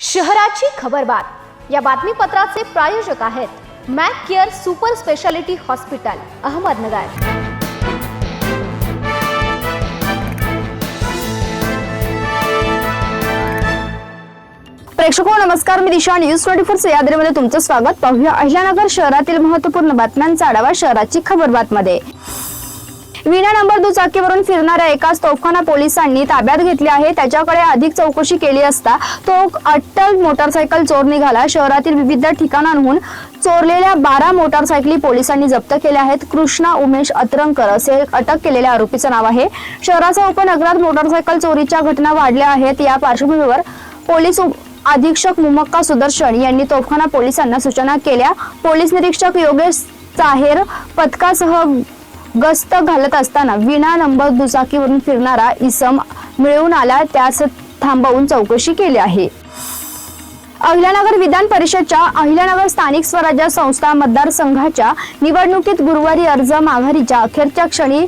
शहराची खबरबात या बातमीपत्राचे प्रायोजक आहेत Mac care super speciality hospital Ahmednagar. प्रेक्षको नमस्कार, मी दिशा न्यूज 24 सह्याद्रीमध्ये तुमचं स्वागत। पाहूया अहिल्यानगर शहरातील महत्त्वपूर्ण बातम्यांचा आढावा शहराची खबरबातमध्ये। विना नंबर दुचाकीवरून फिरणाऱ्या एकाच तोफखाना पोलिसांनी ताब्यात घेतले आहे। त्याच्याकडे अधिक चौकशी केली असता तो अट्टल मोटारसायकल चोर निघाला। शहरातील विविध ठिकाणांहून चोरलेल्या 12 मोटारसायकली पोलिसांनी जप्त केल्या आहेत। कृष्णा उमेश अतरंकर असे अटक केलेल्या आरोपीचं नाव आहे। शहराच्या उपनगरात मोटारसायकल चोरीच्या घटना वाढल्या आहेत। या पार्श्वभूमीवर पोलीस अधीक्षक मुमक्का सुदर्शन यांनी तोफखाना पोलिसांना सूचना केल्या। पोलीस निरीक्षक योगेश चाहेर पथकासह गस्त घालत असताना विना नंबर दुचाकीवरून फिरणारा इसम मिळून आला, त्यास थांबवून चौकशी केली आहे। अहिल्यानगर विधान परिषदच्या अहिल्यानगर स्थानिक स्वराज्य संस्था मतदारसंघाच्या निवडणुकीत गुरुवारी अर्ज माघारीच्या अखेरच्या क्षणी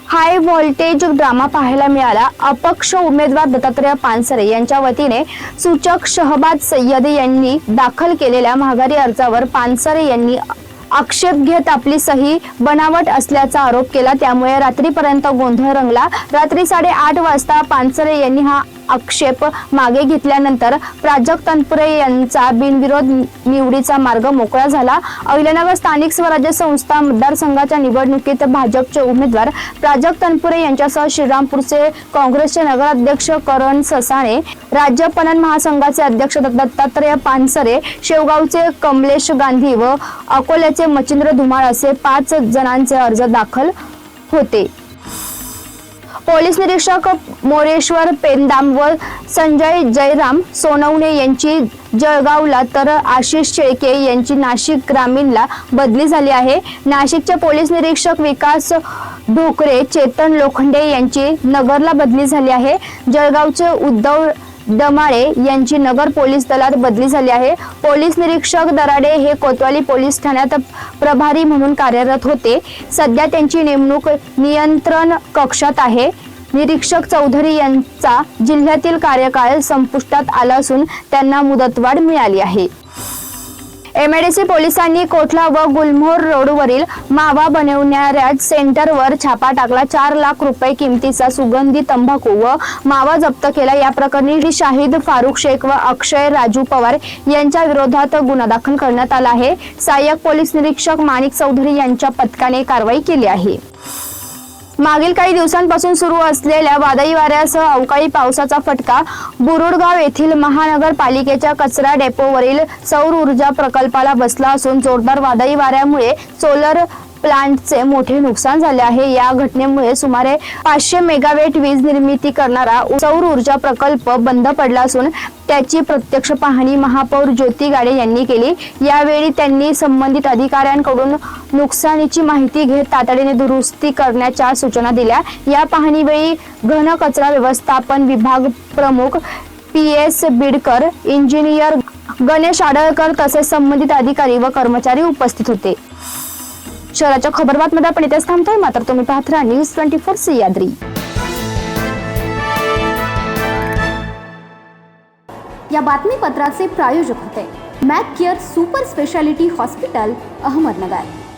हाय व्होल्टेज ड्रामा पाहायला मिळाला। अपक्ष उमेदवार दत्तात्रय पानसरे यांच्या वतीने सूचक शहबाज सय्यद यांनी दाखल केलेल्या माघारी अर्जावर पानसरे यांनी आक्षेप घेत आपली सही बनावट असल्याचा आरोप केला। त्यामुळे रात्रीपर्यंत गोंधळ रंगला। रात्री 8:30 वाजता पानसरे यांनी हा आक्षेप मागे घेतल्यानंतर प्राजक्त तनपुरे यांचा बिनविरोध निवडीचा मार्ग मोकळा झाला। अहिल्यानगर स्थानिक स्वराज्य संस्था मतदारसंघाच्या निवडणुकीत भाजपचे उमेदवार प्राजक्त तनपुरे यांच्यासह श्रीरामपूरचे काँग्रेसचे नगराध्यक्ष करण ससाणे, राज्य पणन महासंघाचे अध्यक्ष दत्तात्रय पानसरे, शेवगावचे कमलेश गांधी व अकोल्याचे मच्छिंद्र धुमाळ असे 5 जणांचे अर्ज दाखल होते। पोलीस निरीक्षक मोरेश्वर पेंदाम व संजय जयराम सोनवणे यांची जळगावला तर आशिष शेळके यांची नाशिक ग्रामीणला बदली झाली आहे। नाशिकचे पोलीस निरीक्षक विकास ढोकरे चेतन लोखंडे यांची नगरला बदली झाली आहे। जळगावचे उद्धव दमाळे यांची नगर पोलीस दलात बदली झाली आहे। पोलीस निरीक्षक दराडे हे कोतवाली पोलीस ठाण्यात प्रभारी म्हणून कार्यरत होते। सध्या त्यांची नेमणूक नियंत्रण कक्षात आहे। निरीक्षक चौधरी यांचा जिल्ह्यातील कार्यकाळ संपुष्टात आला असून त्यांना मुदतवाढ मिळाली आहे। एमआयडीसी पोलिसांनी कोठला व गुलमोहर रोडवरील मावा बनवणाऱ्या सेंटरवर छापा टाकला। 4 लाख रुपये किमतीचा सुगंधी तंबाखू व मावा जप्त केला। या प्रकरणी शाहिद फारुख शेख व अक्षय राजू पवार यांच्या विरोधात गुन्हा दाखल करण्यात आला आहे। सहाय्यक पोलीस निरीक्षक माणिक चौधरी यांच्या पथकाने कारवाई केली आहे। मागील काही दिवसांपासून सुरू असलेल्या वादळी वाऱ्यासह अवकाळी पावसाचा फटका बुरुडगाव येथील महानगरपालिकेच्या कचरा डेपोवरील सौर ऊर्जा प्रकल्पाला बसला असून जोरदार वादळी वाऱ्यामुळे सोलर प्लांटचे मोठे नुकसान झाले आहे। या घटनेमुळे सुमारे 500 मेगावॅट वीज निर्मिती करणारा सौर ऊर्जा प्रकल्प बंद पडला असून त्याची प्रत्यक्ष पाहणी महापौर ज्योती गाडे यांनी केली। यावेळी त्यांनी संबंधित अधिकाऱ्यांकडून नुकसानीची माहिती घेत तातडीने दुरुस्ती करण्याच्या सूचना दिल्या। या पाहणीवेळी घन कचरा व्यवस्थापन विभाग प्रमुख PS बिडकर, इंजिनियर गणेश आडळकर तसेच संबंधित अधिकारी व कर्मचारी उपस्थित होते। शहराच्या खबरबातमध्ये आपण इथेच थांबतोय, मात्र तुम्ही पाहत राहा न्यूज 24 सह्याद्री। या बातमीपत्राचे प्रायोजक होते Mac care super speciality hospital Ahmednagar.